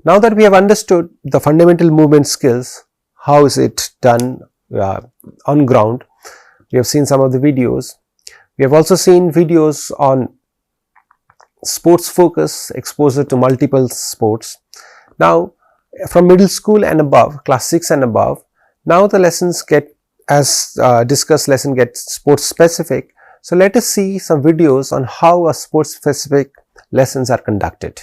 Now that we have understood the fundamental movement skills, how is it done on ground, we have seen some of the videos. We have also seen videos on sports focus, exposure to multiple sports. Now from middle school and above, class 6 and above, now the lessons get, as discussed, lesson gets sports specific. So let us see some videos on how a sports specific lessons are conducted.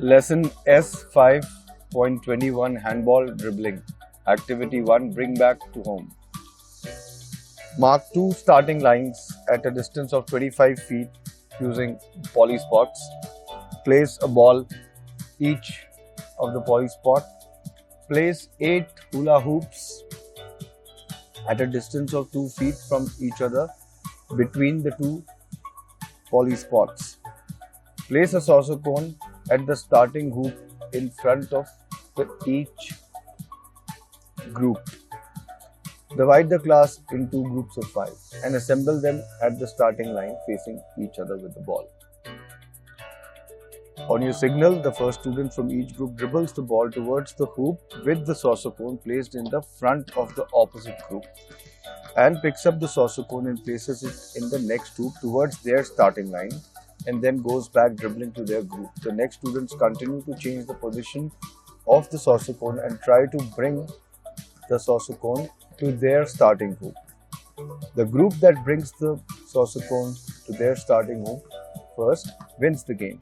Lesson S5.21 Handball Dribbling. Activity 1, Bring back to home. Mark 2 starting lines at a distance of 25 feet using poly spots. Place a ball each of the poly spot. Place 8 hula hoops at a distance of 2 feet from each other between the two poly spots. Place a saucer cone at the starting hoop in front of each group. Divide the class into groups of 5 and assemble them at the starting line facing each other with the ball. On your signal, the first student from each group dribbles the ball towards the hoop with the saucer cone placed in the front of the opposite group and picks up the saucer cone and places it in the next hoop towards their starting line, and then goes back dribbling to their group. The next students continue to change the position of the saucer cone and try to bring the saucer cone to their starting hoop. The group that brings the saucer cone to their starting hoop first wins the game.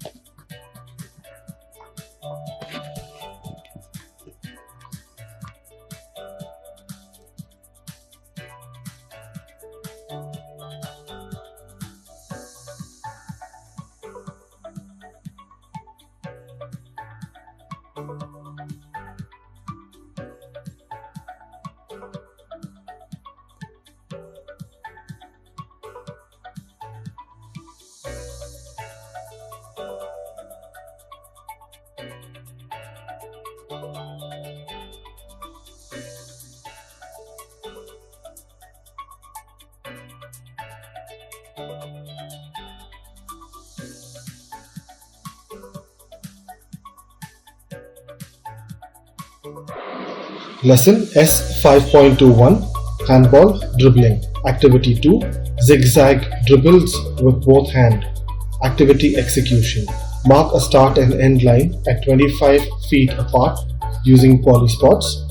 Lesson S5.21 Handball Dribbling. Activity 2, Zigzag Dribbles with both hands. Activity execution. Mark a start and end line at 25 feet apart using poly spots.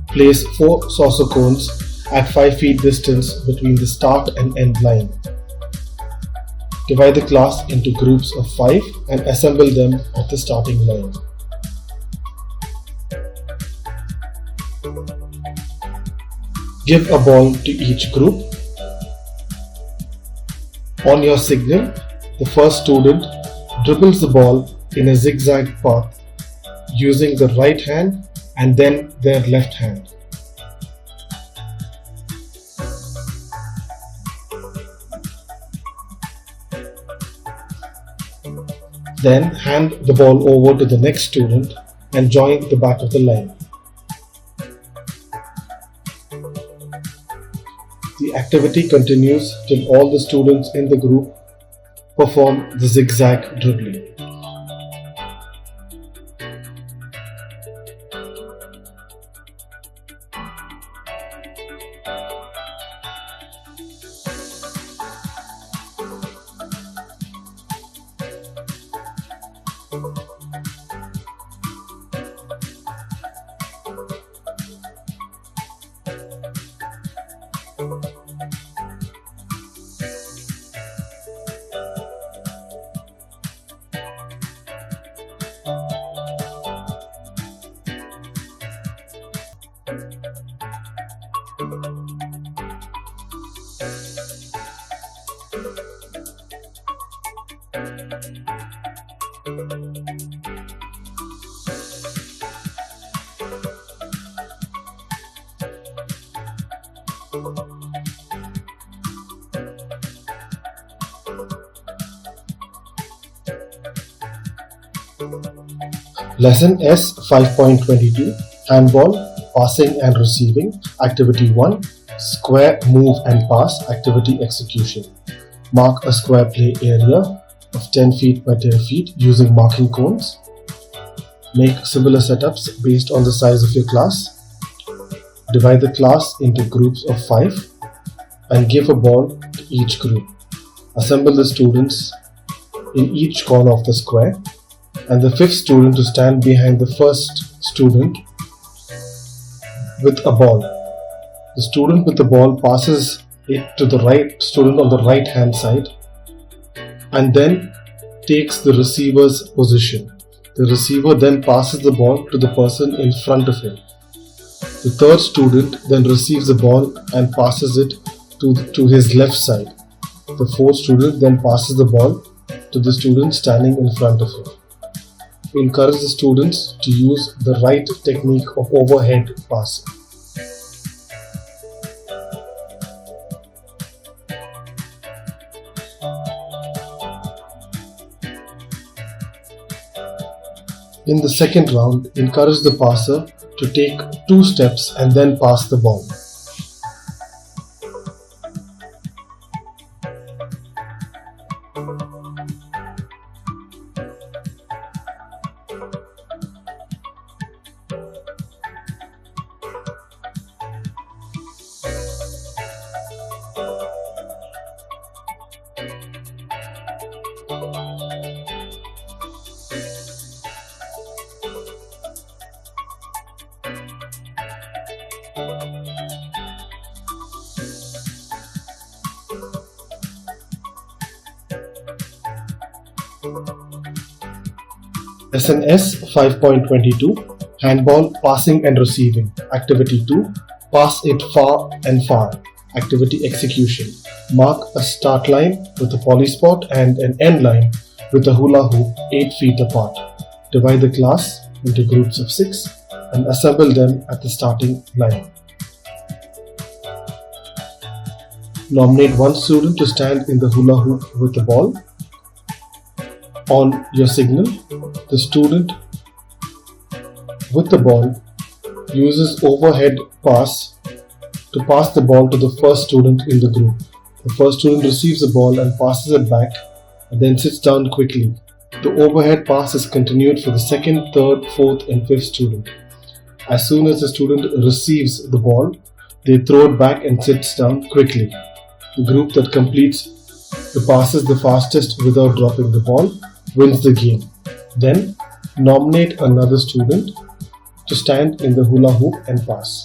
Place 4 saucer cones at 5 feet distance between the start and end line. Divide the class into groups of 5 and assemble them at the starting line. Give a ball to each group. On your signal, the first student dribbles the ball in a zigzag path using the right hand and then their left hand. Then hand the ball over to the next student and join the back of the line. The activity continues till all the students in the group perform the zigzag dribbling. Lesson S 5.22 Handball, Passing and Receiving. Activity 1 Square, Move and Pass. Activity Execution. Mark a square play area of 10 feet by 10 feet using marking cones. Make similar setups based on the size of your class. Divide the class into groups of 5 and give a ball to each group. Assemble the students in each corner of the square and the fifth student to stand behind the first student with a ball. The student with the ball passes it to the right student on the right hand side and then takes the receiver's position. The receiver then passes the ball to the person in front of him. The third student then receives the ball and passes it to his left side. The fourth student then passes the ball to the student standing in front of him. Encourage the students to use the right technique of overhead passing. In the second round, encourage the passer to take 2 steps and then pass the ball. Lesson S 5.22 Handball, Passing and Receiving. Activity 2 Pass it far and far. Activity Execution. Mark a start line with a poly spot and an end line with a hula hoop 8 feet apart. Divide the class into groups of 6 and assemble them at the starting line. Nominate one student to stand in the hula hoop with the ball. On your signal, the student with the ball uses overhead pass to pass the ball to the first student in the group. The first student receives the ball and passes it back and then sits down quickly. The overhead pass is continued for the second, third, fourth and fifth student. As soon as the student receives the ball, they throw it back and sits down quickly. The group that completes the passes the fastest without dropping the ball wins the game. Then nominate another student to stand in the hula hoop and pass.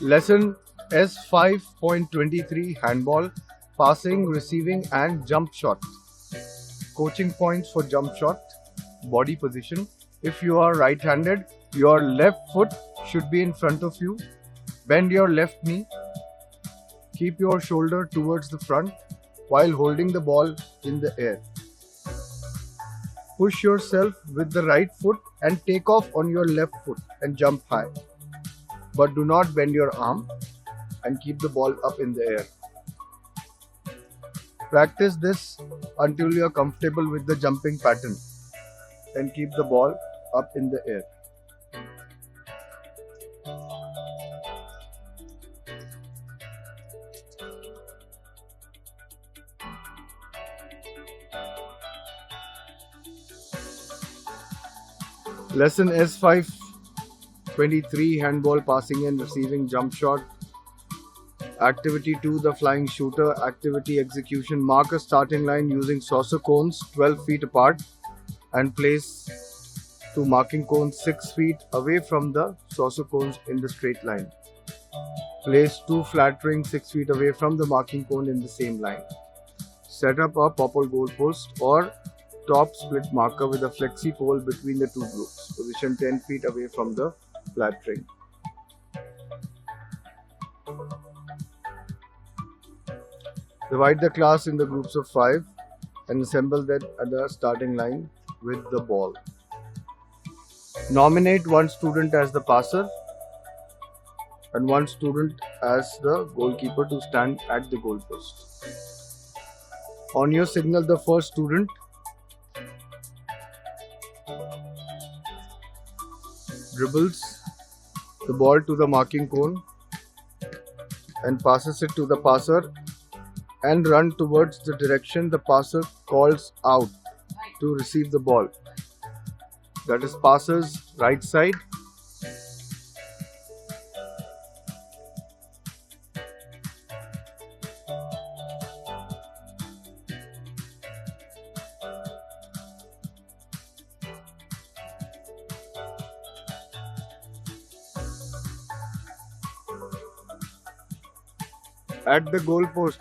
Lesson S 5.23 Handball, Passing, Receiving and Jump Shot. Coaching points for jump shot. Body position. If you are right-handed, your left foot should be in front of you. Bend your left knee. Keep your shoulder towards the front while holding the ball in the air. Push yourself with the right foot and take off on your left foot and jump high. But do not bend your arm and keep the ball up in the air. Practice this until you are comfortable with the jumping pattern. Then keep the ball up in the air. Lesson S523 handball passing and receiving jump shot. Activity 2 the flying shooter. Activity execution. Mark a starting line using saucer cones 12 feet apart and place 2 marking cones 6 feet away from the saucer cones in the straight line. Place 2 flat rings 6 feet away from the marking cone in the same line. Set up a popple goalpost or top split marker with a flexi pole between the 2 groups. Position 10 feet away from the flat ring. Divide the class in the groups of 5 and assemble them at the starting line with the ball. Nominate one student as the passer and one student as the goalkeeper to stand at the goalpost. On your signal, the first student dribbles the ball to the marking cone and passes it to the passer and run towards the direction the passer calls out to receive the ball. That is passer's right side. At the goalpost,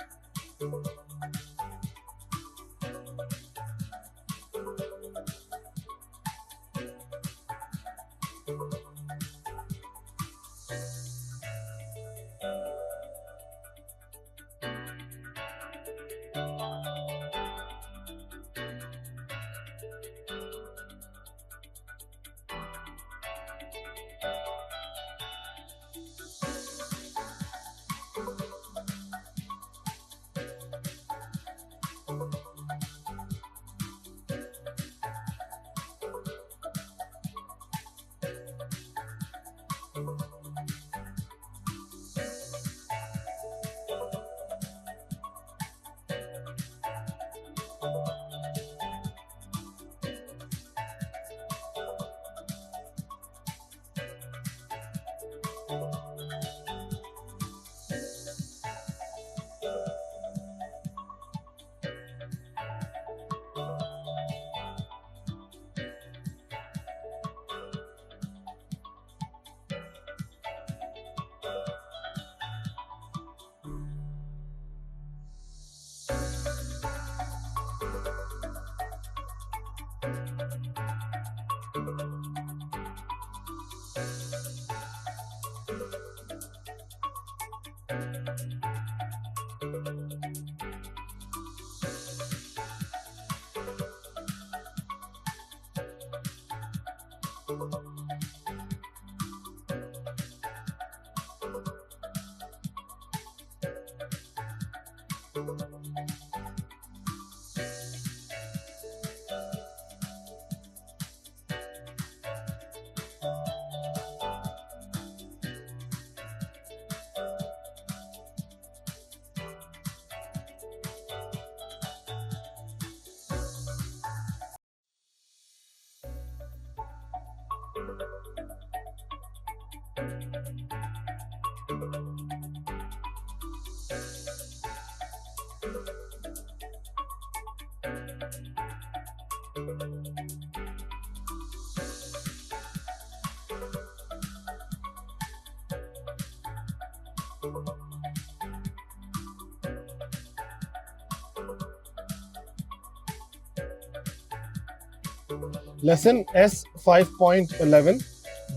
Lesson S 5.11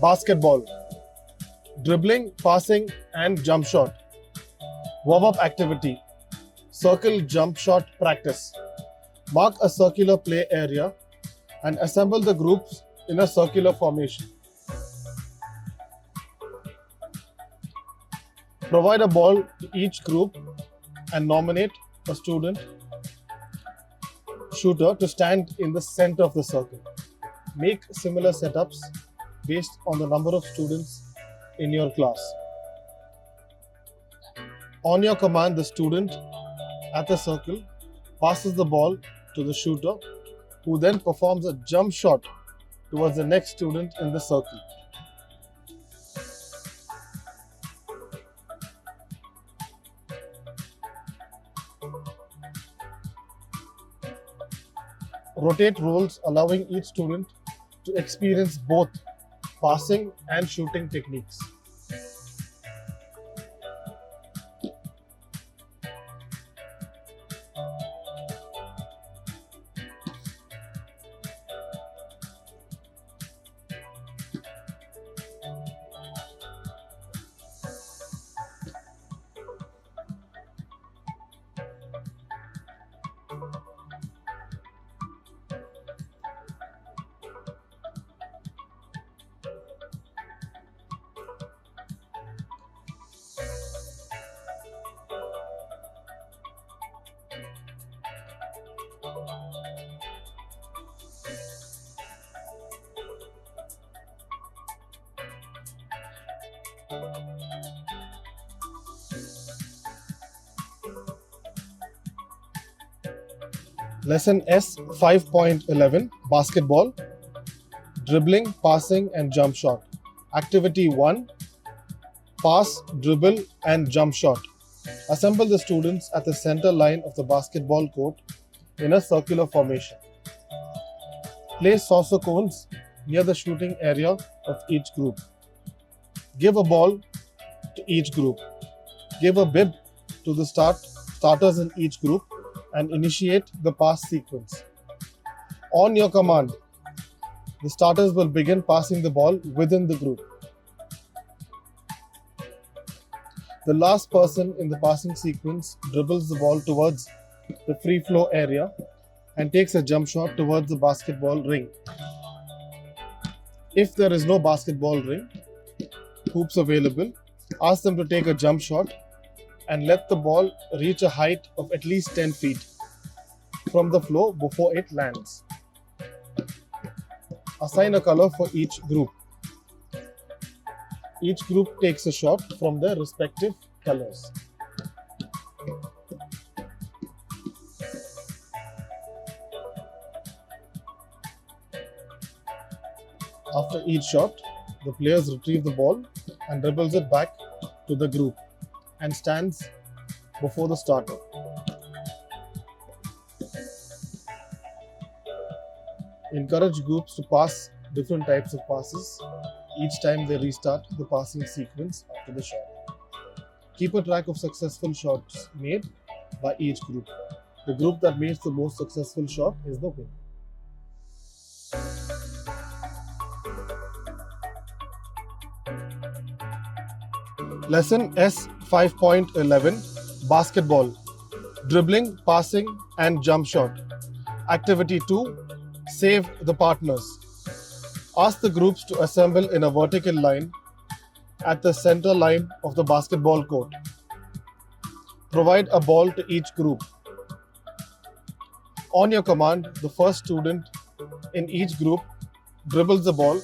Basketball. Dribbling, passing and jump shot. Warm-up activity. Circle jump shot practice. Mark a circular play area and assemble the groups in a circular formation. Provide a ball to each group and nominate a student shooter to stand in the center of the circle. Make similar setups based on the number of students in your class. On your command, the student at the circle passes the ball to the shooter, who then performs a jump shot towards the next student in the circle. Rotate roles, allowing each student to experience both passing and shooting techniques. Lesson S 5.11 Basketball, Dribbling, Passing and Jump Shot. Activity 1 Pass, Dribble and Jump Shot. Assemble the students at the center line of the basketball court in a circular formation. Place saucer cones near the shooting area of each group. Give a ball to each group. Give a bib to the starters in each group and initiate the pass sequence. On your command, the starters will begin passing the ball within the group. The last person in the passing sequence dribbles the ball towards the free flow area and takes a jump shot towards the basketball ring. If there is no basketball ring hoops available, ask them to take a jump shot and let the ball reach a height of at least 10 feet from the floor before it lands. Assign a color for each group. Each group takes a shot from their respective colors. After each shot, the players retrieve the ball and dribbles it back to the group and stands before the starter. Encourage groups to pass different types of passes each time they restart the passing sequence after the shot. Keep a track of successful shots made by each group. The group that makes the most successful shot is the winner. Lesson S 5.11 Basketball, Dribbling, Passing and Jump Shot. Activity 2 Save the partners. Ask the groups to assemble in a vertical line at the center line of the basketball court. Provide a ball to each group. On your command, the first student in each group dribbles the ball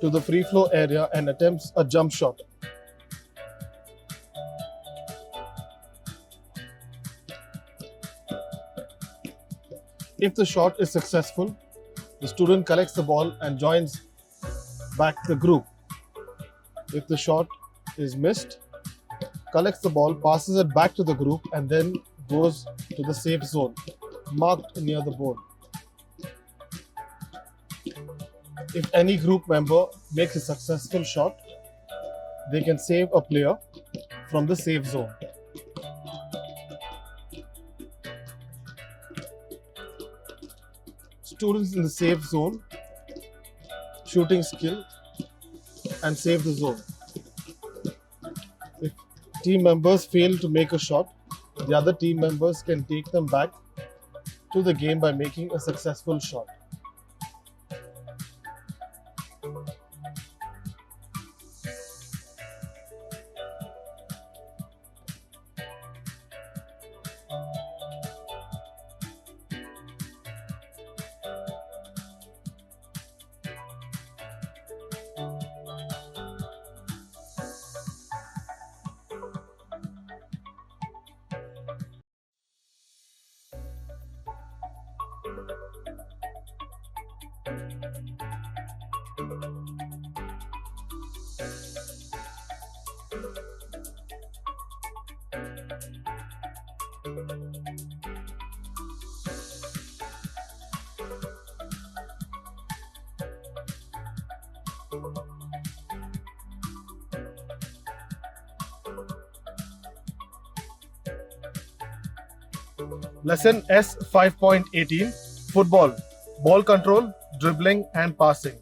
to the free flow area and attempts a jump shot. If the shot is successful, the student collects the ball and joins back the group. If the shot is missed, collects the ball, passes it back to the group and then goes to the safe zone marked near the board. If any group member makes a successful shot, they can save a player from the safe zone. Students in the safe zone, shooting skill and save the zone. If team members fail to make a shot, the other team members can take them back to the game by making a successful shot. Lesson S 5.18 Football, Ball Control, Dribbling and Passing.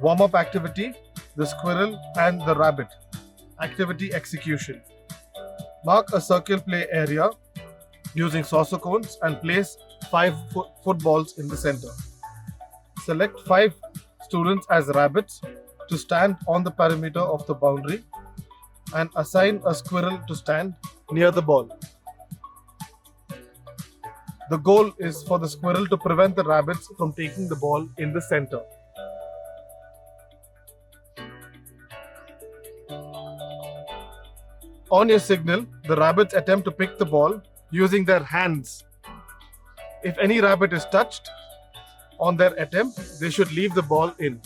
Warm up activity, the squirrel and the rabbit. Activity execution. Mark a circle play area using saucer cones and place 5 footballs in the center. Select 5 students as rabbits to stand on the perimeter of the boundary and assign a squirrel to stand near the ball. The goal is for the squirrel to prevent the rabbits from taking the ball in the center. On your signal, the rabbits attempt to pick the ball using their hands. If any rabbit is touched on their attempt, they should leave the ball in.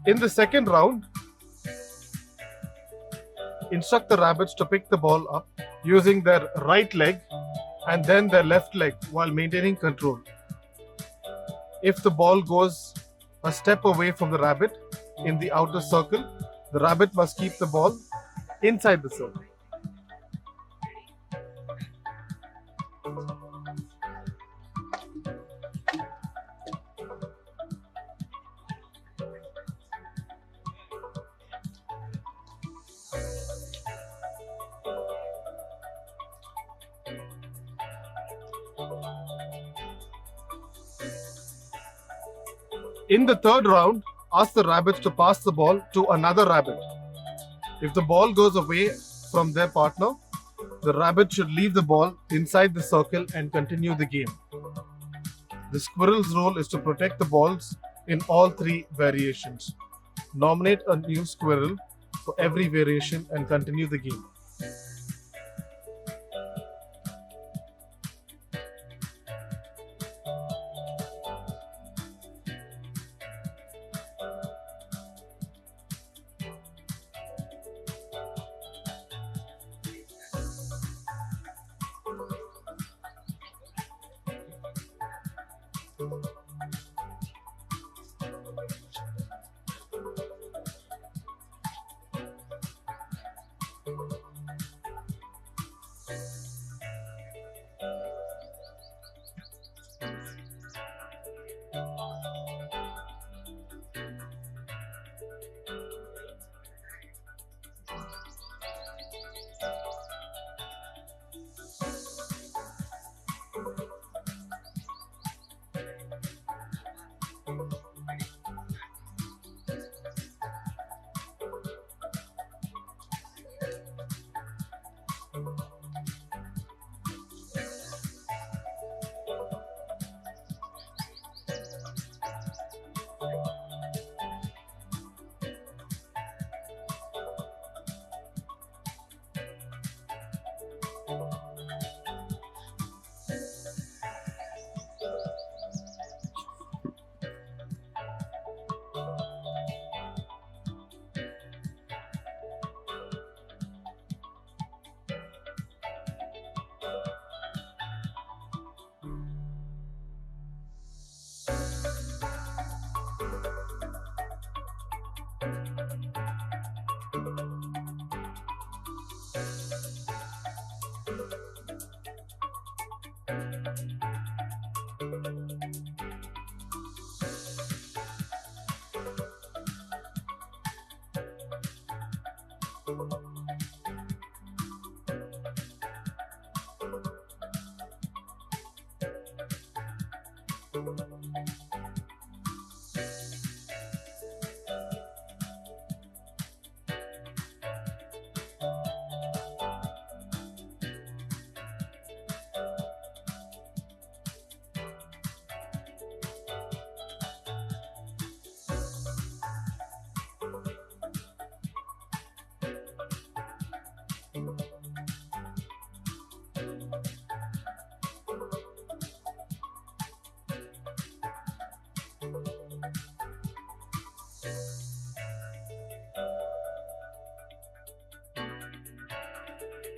In the second round, instruct the rabbits to pick the ball up using their right leg and then their left leg while maintaining control. If the ball goes a step away from the rabbit in the outer circle, the rabbit must keep the ball inside the circle. In the third round, ask the rabbits to pass the ball to another rabbit. If the ball goes away from their partner, the rabbit should leave the ball inside the circle and continue the game. The squirrel's role is to protect the balls in all 3 variations. Nominate a new squirrel for every variation and continue the game.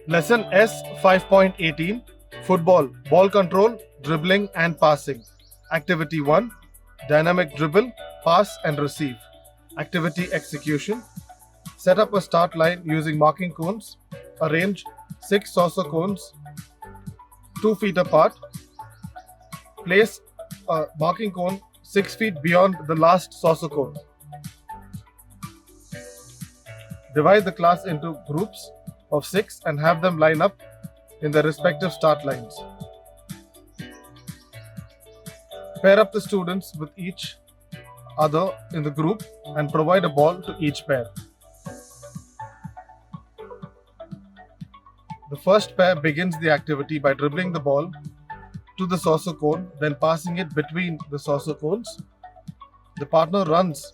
Lesson S 5.18 Football, Ball Control, Dribbling and Passing. Activity 1, dynamic dribble, pass and receive. Activity execution, set up a start line using marking cones. Arrange 6 saucer cones 2 feet apart. Place a marking cone 6 feet beyond the last saucer cone. Divide the class into groups of 6 and have them line up in their respective start lines. Pair up the students with each other in the group and provide a ball to each pair. The first pair begins the activity by dribbling the ball to the saucer cone, then passing it between the saucer cones. The partner runs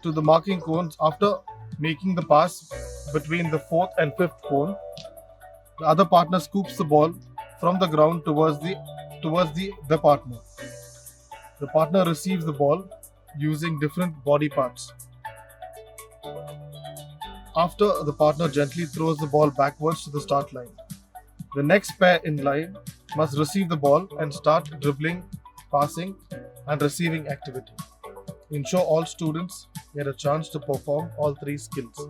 to the marking cones after making the pass between the fourth and fifth cone. The other partner scoops the ball from the ground towards the partner. The partner receives the ball using different body parts. After, the partner gently throws the ball backwards to the start line. The next pair in line must receive the ball and start dribbling, passing, and receiving activity. Ensure all students get a chance to perform all 3 skills.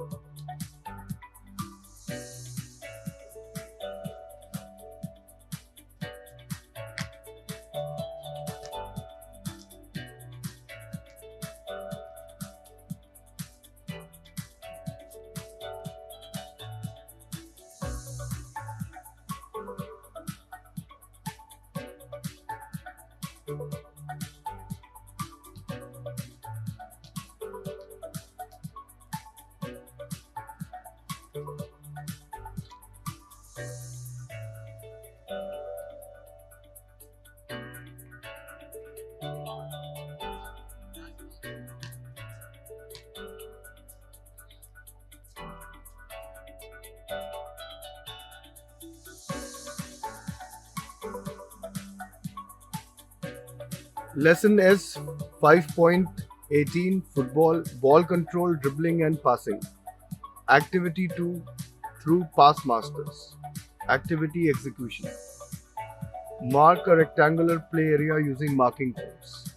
Lesson S 5.18 Football, Ball Control, Dribbling and Passing. Activity 2 through Pass Masters. Activity Execution. Mark a rectangular play area using marking cones.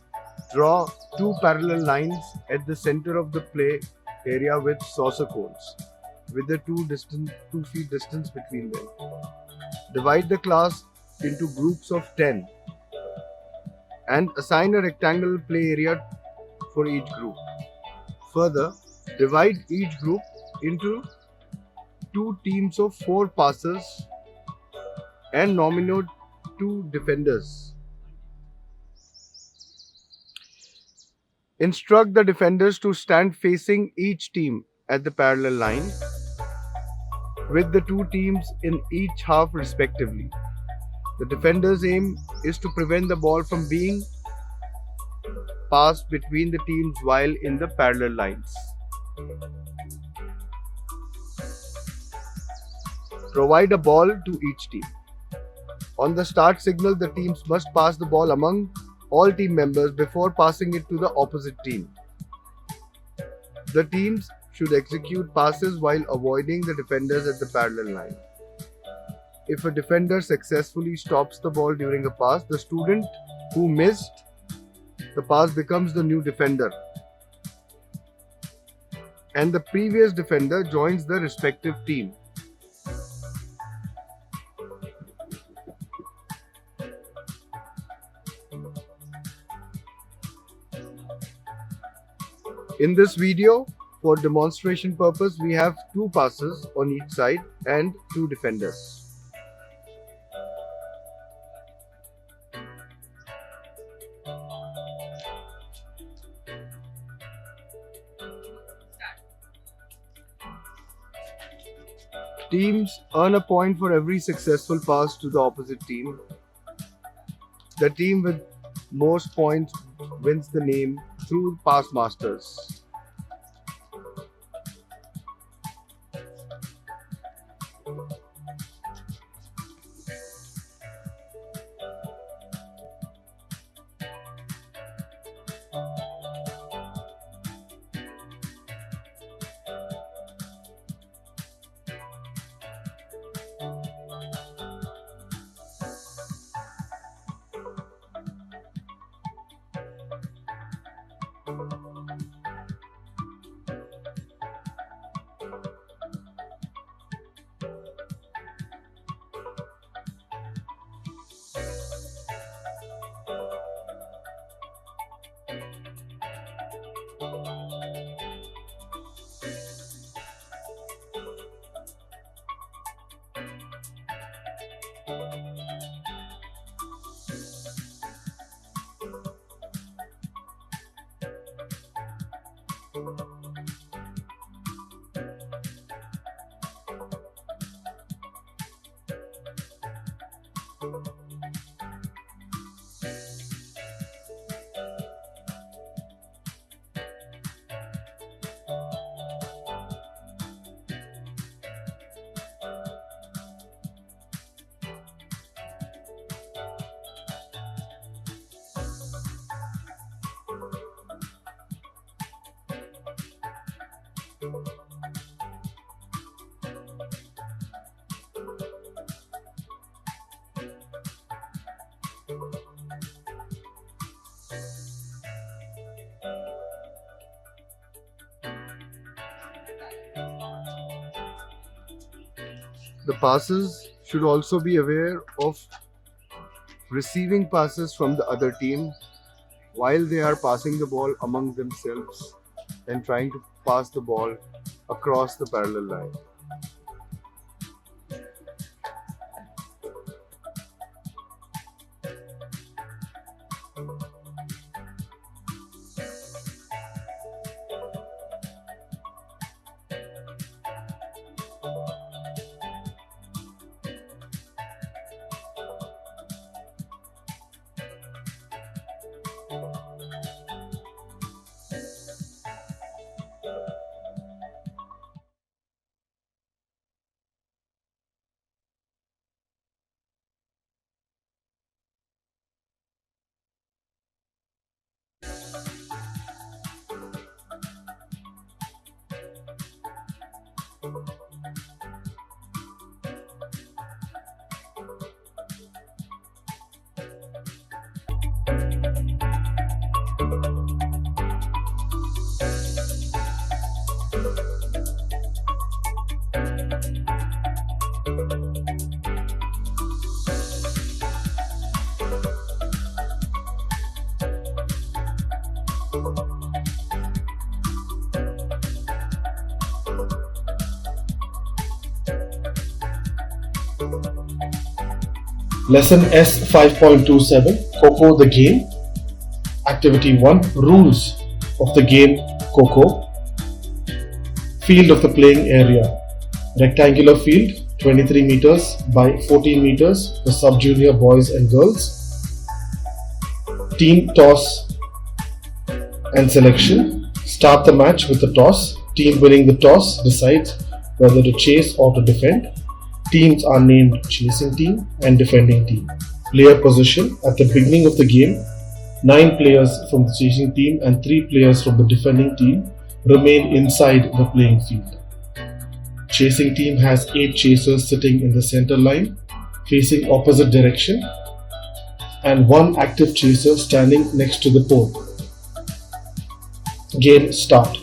Draw 2 parallel lines at the center of the play area with saucer cones, with the 2 feet distance between them. Divide the class into groups of 10 and assign a rectangular play area for each group. Further, divide each group into 2 teams of 4 passers and nominate 2 defenders. Instruct the defenders to stand facing each team at the parallel line, with the 2 teams in each half respectively. The defender's aim is to prevent the ball from being passed between the teams while in the parallel lines. Provide a ball to each team. On the start signal, the teams must pass the ball among all team members before passing it to the opposite team. The teams should execute passes while avoiding the defenders at the parallel line. If a defender successfully stops the ball during a pass, the student who missed the pass becomes the new defender, and the previous defender joins the respective team. In this video, for demonstration purpose, we have 2 passes on each side and 2 defenders. Teams earn a point for every successful pass to the opposite team. The team with most points wins the name through Pass Masters. The passers should also be aware of receiving passes from the other team while they are passing the ball among themselves and trying to pass the ball across the parallel line. Lesson S 5.27 Coco the game. Activity 1 Rules of the game Coco. Field of the playing area. Rectangular field 23 meters by 14 meters for sub-junior boys and girls. Team toss and selection. Start the match with the toss. Team winning the toss decides whether to chase or to defend. Teams are named chasing team and defending team. Player position at the beginning of the game. 9 players from the chasing team and 3 players from the defending team remain inside the playing field. Chasing team has 8 chasers sitting in the center line facing opposite direction and 1 active chaser standing next to the pole. Game start.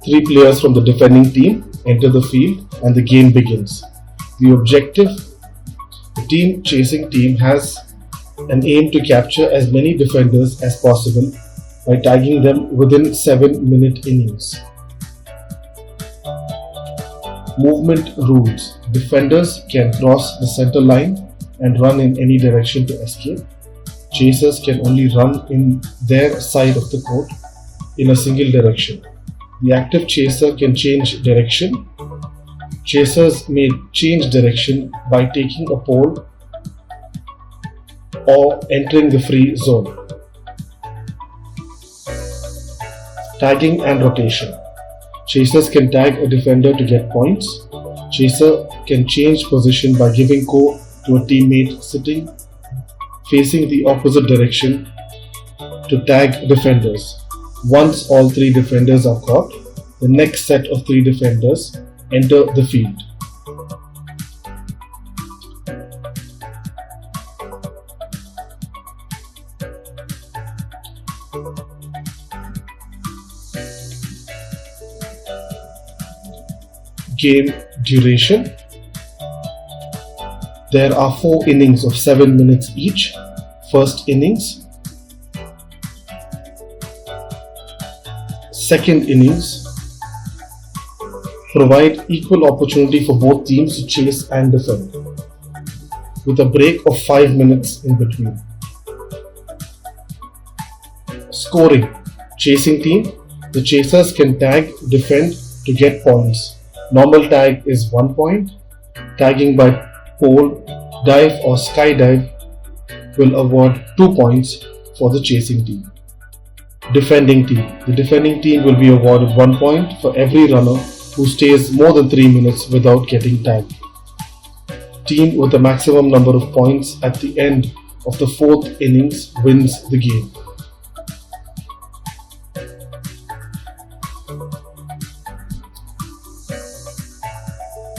3 players from the defending team enter the field and the game begins. The objective: the team chasing team has an aim to capture as many defenders as possible by tagging them within 7-minute innings. Movement rules: defenders can cross the center line and run in any direction to escape. Chasers can only run in their side of the court in a single direction. The active chaser can change direction. Chasers may change direction by taking a pole or entering the free zone. Tagging and rotation. Chasers can tag a defender to get points. Chaser can change position by giving go to a teammate sitting facing the opposite direction to tag defenders. Once all 3 defenders are caught, the next set of 3 defenders enter the field. Game duration. There are 4 innings of 7 minutes each. First innings, second innings. Provide equal opportunity for both teams to chase and defend, with a break of 5 minutes in between. Scoring. Chasing team. The chasers can tag, defend to get points. Normal tag is 1 point. Tagging by pole, dive or skydive will award 2 points for the chasing team. Defending team. The defending team will be awarded 1 point for every runner who stays more than 3 minutes without getting tagged. Team with the maximum number of points at the end of the 4th innings wins the game.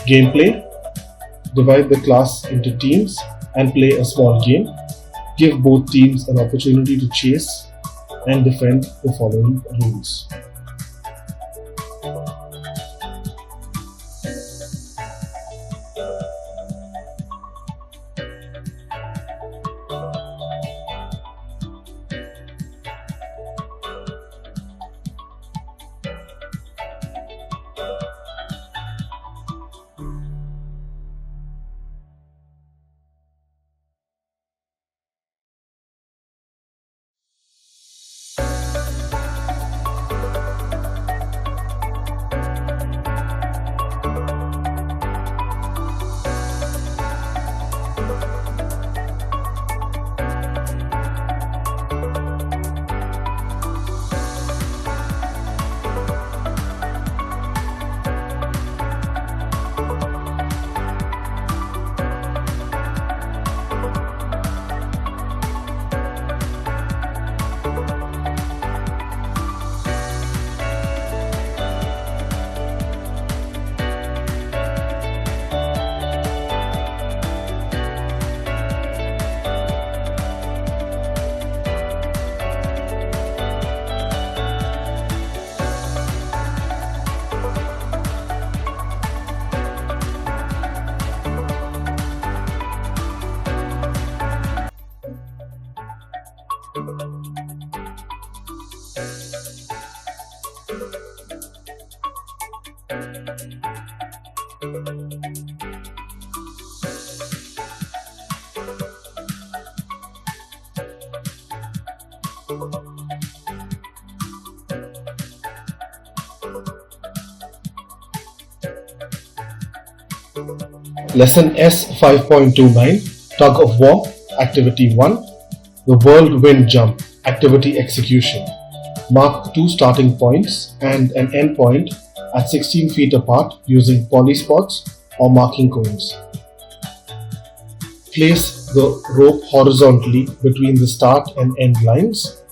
Gameplay. Divide the class into teams and play a small game. Give both teams an opportunity to chase and defend the following rules. Lesson S 5.29 Tug of War, Activity 1, the Whirlwind Jump, Activity Execution. Mark 2 starting points and an end point at 16 feet apart using polyspots or marking cones. Place the rope horizontally between the start and end lines,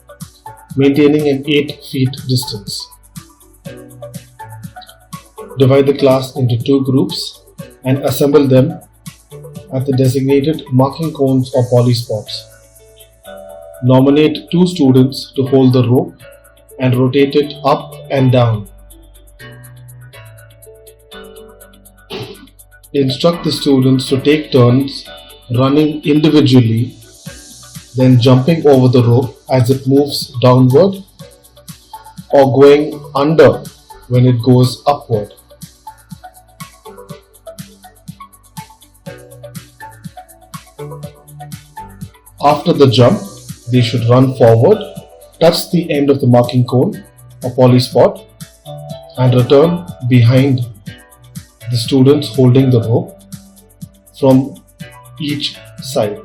maintaining an 8 feet distance. Divide the class into 2 groups and assemble them at the designated marking cones or polyspots. Nominate 2 students to hold the rope and rotate it up and down. Instruct the students to take turns running individually, then jumping over the rope as it moves downward or going under when it goes upward. After the jump, they should run forward, touch the end of the marking cone or polyspot, and return behind the students holding the rope from each side.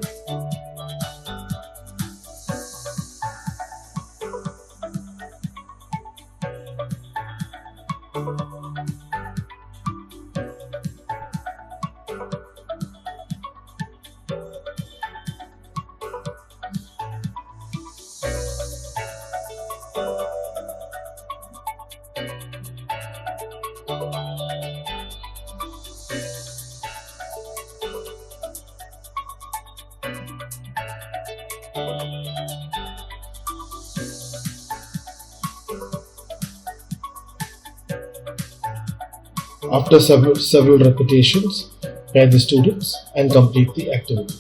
After several repetitions, pair the students and complete the activity.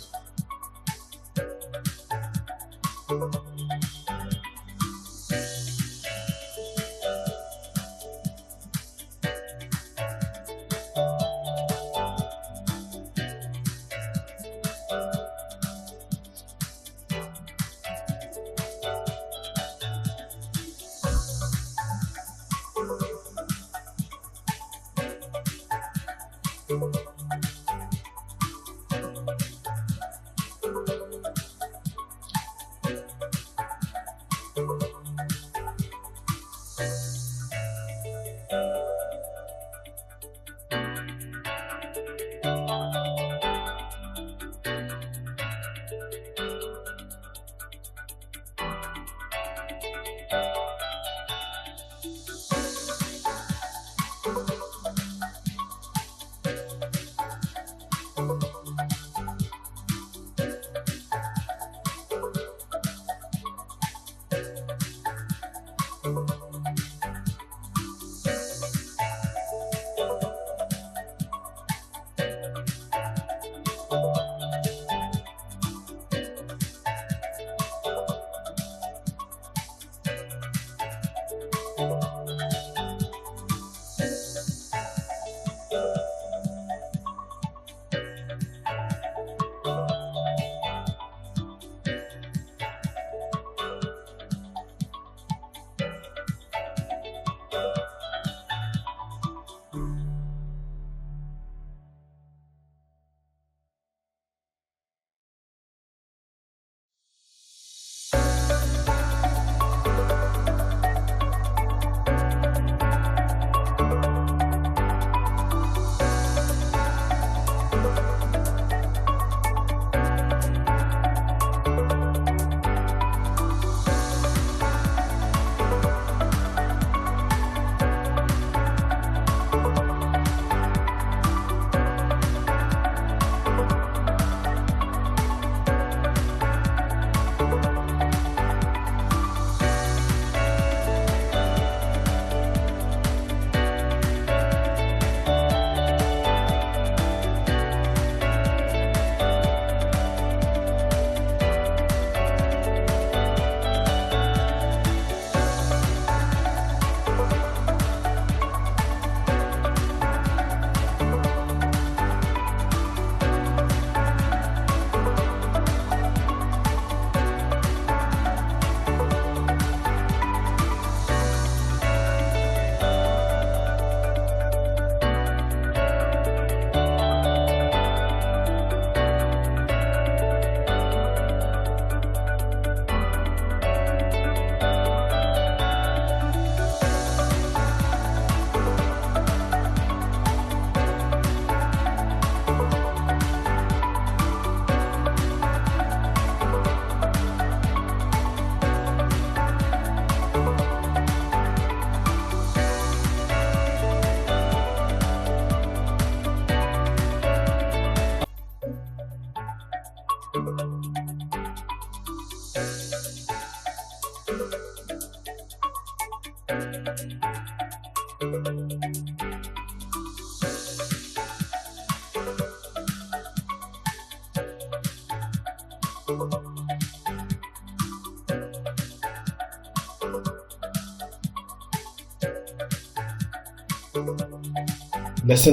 Lesson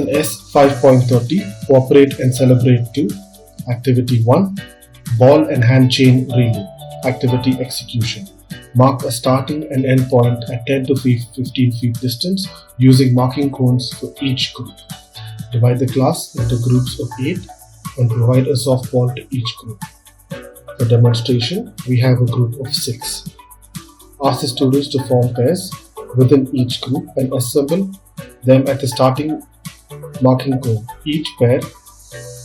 S 5.30 Cooperate and Celebrate 2. Activity 1 Ball and Hand Chain Relay. Activity Execution. Mark a starting and end point at 10 to 15 feet distance using marking cones for each group. Divide the class into groups of 8 and provide a softball to each group. For demonstration, we have a group of 6. Ask the students to form pairs within each group and assemble them at the starting marking cone. Each pair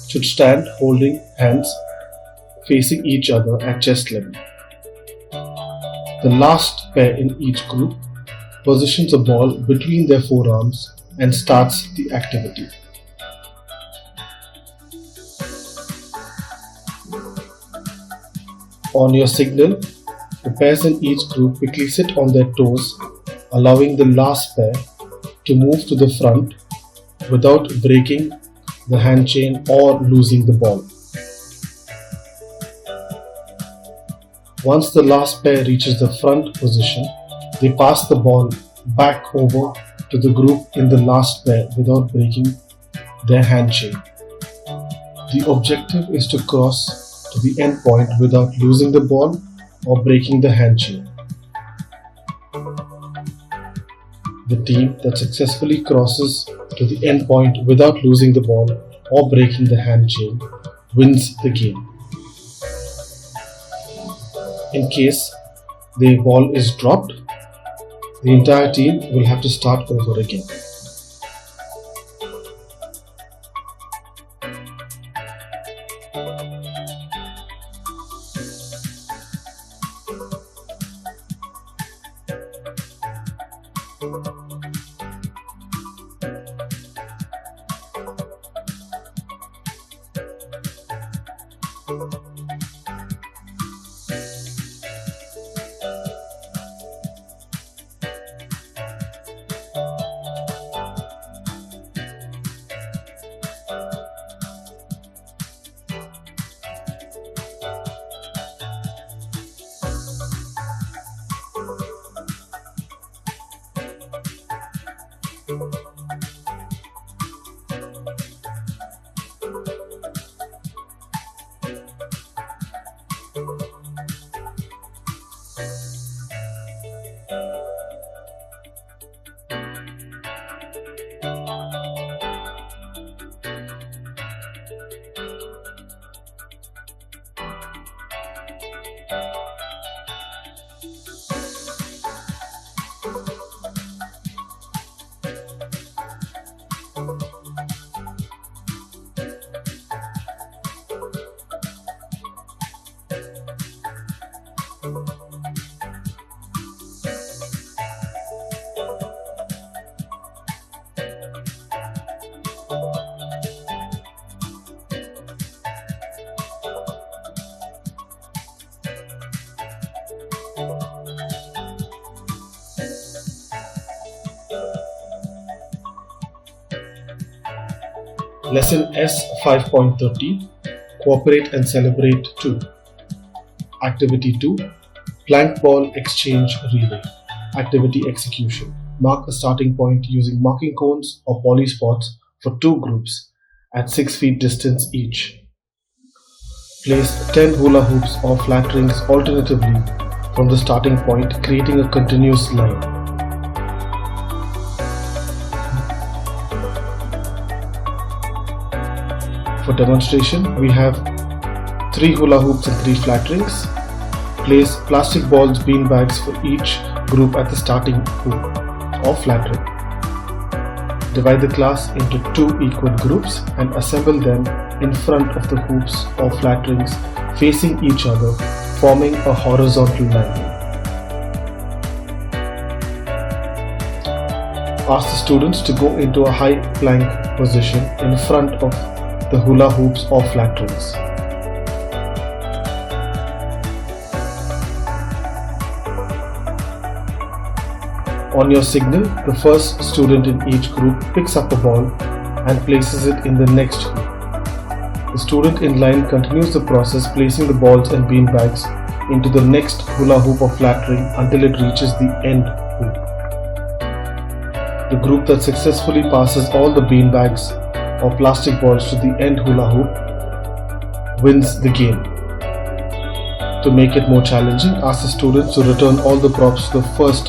should stand holding hands facing each other at chest level. The last pair in each group positions a ball between their forearms and starts the activity. On your signal, the pairs in each group quickly sit on their toes, allowing the last pair to move to the front without breaking the hand chain or losing the ball. Once the last pair reaches the front position, they pass the ball back over to the group in the last pair without breaking their hand chain. The objective is to cross to the end point without losing the ball or breaking the hand chain. The team that successfully crosses to the end point without losing the ball or breaking the hand chain wins the game. In case the ball is dropped, the entire team will have to start over again. Lesson S 5.30 Cooperate and Celebrate 2. Activity 2 Plank Ball Exchange Relay. Activity Execution. Mark a starting point using marking cones or poly spots for 2 groups at 6 feet distance each. Place 10 hula hoops or flat rings alternatively from the starting point, creating a continuous line. For demonstration, we have 3 hula hoops and 3 flat rings. Place plastic balls beanbags for each group at the starting hoop or flat ring. Divide the class into 2 equal groups and assemble them in front of the hoops or flat rings facing each other, forming a horizontal line. Ask the students to go into a high plank position in front of the hula hoops or flat rings. On your signal, the first student in each group picks up a ball and places it in the next hoop. The student in line continues the process, placing the balls and bean bags into the next hula hoop of flattering until it reaches the end hoop. The group that successfully passes all the bean bags or plastic balls to the end hula hoop wins the game. To make it more challenging, ask the students to return all the props to the first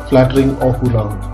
flattering or hula hoop.